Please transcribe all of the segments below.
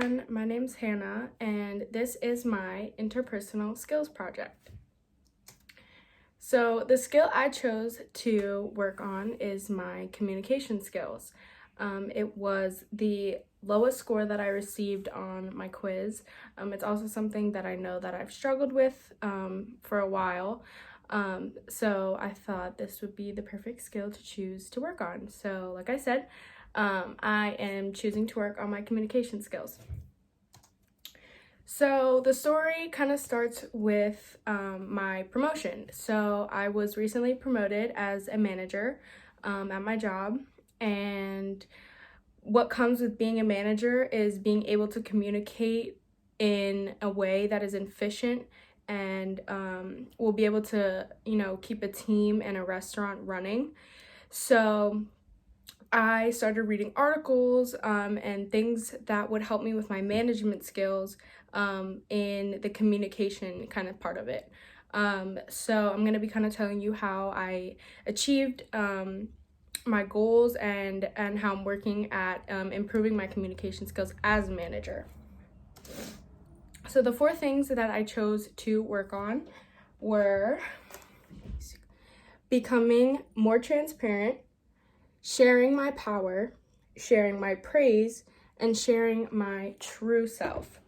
everyone, my name's Hannah and this is my interpersonal skills project. So the skill I chose to work on is my communication skills. It was the lowest score that I received on my quiz. It's also something that I know that I've struggled with for a while. So I thought this would be the perfect skill to choose to work on. So like I said, I am choosing to work on my communication skills. So the story kind of starts with my promotion. So I was recently promoted as a manager at my job, and what comes with being a manager is being able to communicate in a way that is efficient and will be able to, keep a team and a restaurant running. So I started reading articles and things that would help me with my management skills in the communication kind of part of it. So I'm going to be kind of telling you how I achieved my goals and how I'm working at improving my communication skills as a manager. So the 4 things that I chose to work on were becoming more transparent, sharing my power, sharing my praise, and sharing my true self.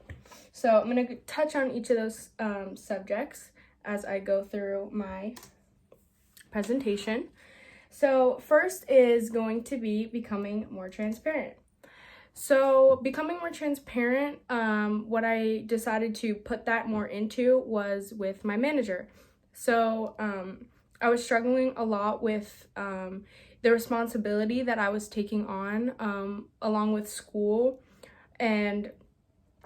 So I'm going to touch on each of those subjects as I go through my presentation. So first is going to be becoming more transparent. So becoming more transparent, what I decided to put that more into was with my manager. So I was struggling a lot with the responsibility that I was taking on along with school, and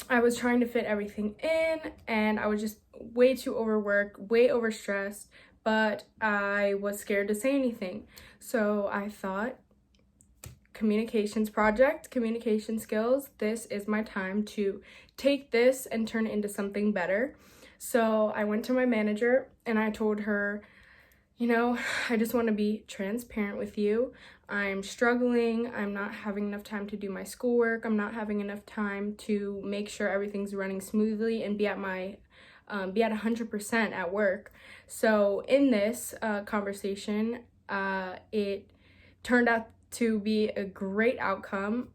I was trying to fit everything in, and I was just way too overworked, way overstressed, but I was scared to say anything. So I thought, communication skills, this is my time to take this and turn it into something better. So I went to my manager and I told her, I just want to be transparent with you. I'm struggling. I'm not having enough time to do my schoolwork. I'm not having enough time to make sure everything's running smoothly and be at 100% at work. So in this conversation, it turned out to be a great outcome.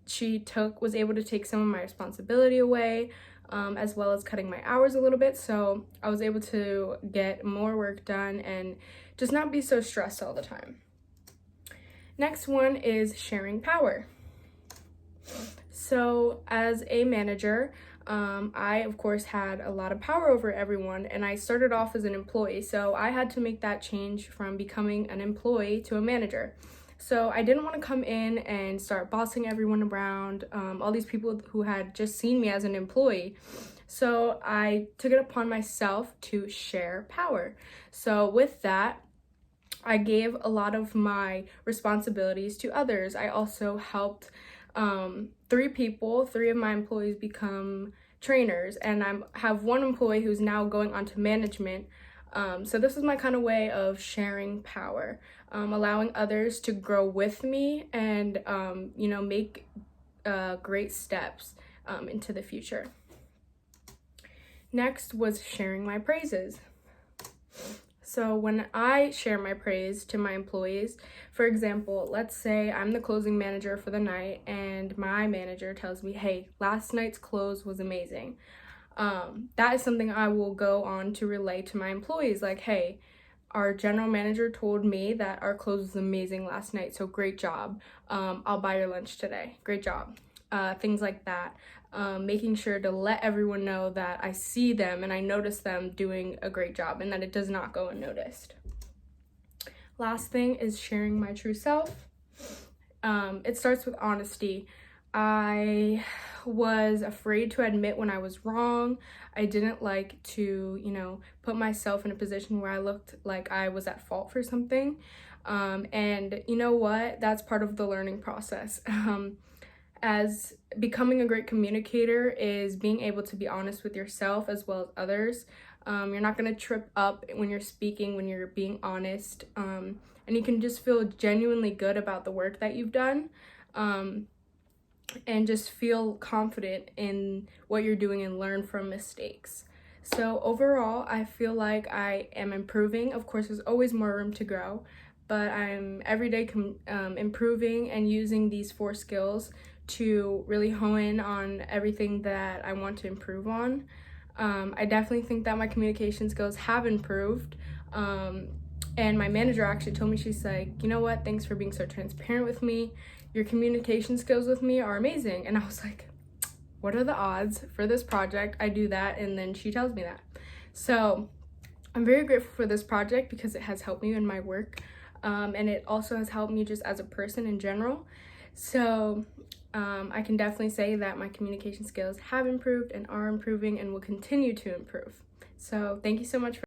She was able to take some of my responsibility away, as well as cutting my hours a little bit. So I was able to get more work done and just not be so stressed all the time. Next one is sharing power. So as a manager, I of course had a lot of power over everyone, and I started off as an employee. So I had to make that change from becoming an employee to a manager. So I didn't want to come in and start bossing everyone around, all these people who had just seen me as an employee. So I took it upon myself to share power. So with that, I gave a lot of my responsibilities to others. I also helped 3 of my employees become trainers, and I have 1 employee who's now going on to management. So this is my kind of way of sharing power, allowing others to grow with me and, make great steps into the future. Next was sharing my praises. So when I share my praise to my employees, for example, let's say I'm the closing manager for the night and my manager tells me, hey, last night's close was amazing. That is something I will go on to relay to my employees, like, hey, our general manager told me that our close was amazing last night, so great job. I'll buy your lunch today. Great job. Things like that. Making sure to let everyone know that I see them and I notice them doing a great job and that it does not go unnoticed. Last thing is sharing my true self. It starts with honesty. I was afraid to admit when I was wrong. I didn't like to, put myself in a position where I looked like I was at fault for something. And you know what? That's part of the learning process. As becoming a great communicator is being able to be honest with yourself as well as others. You're not going to trip up when you're speaking, when you're being honest. And you can just feel genuinely good about the work that you've done. and just feel confident in what you're doing and learn from mistakes. So overall, I feel like I am improving. Of course, there's always more room to grow, but I'm every day improving and using these 4 skills to really hone in on everything that I want to improve on. I definitely think that my communication skills have improved. And my manager actually told me, she's like, you know what, thanks for being so transparent with me. Your communication skills with me are amazing. And I was like, what are the odds for this project I do that and then she tells me that? So I'm very grateful for this project because it has helped me in my work, and it also has helped me just as a person in general. So I can definitely say that my communication skills have improved and are improving and will continue to improve. So thank you so much for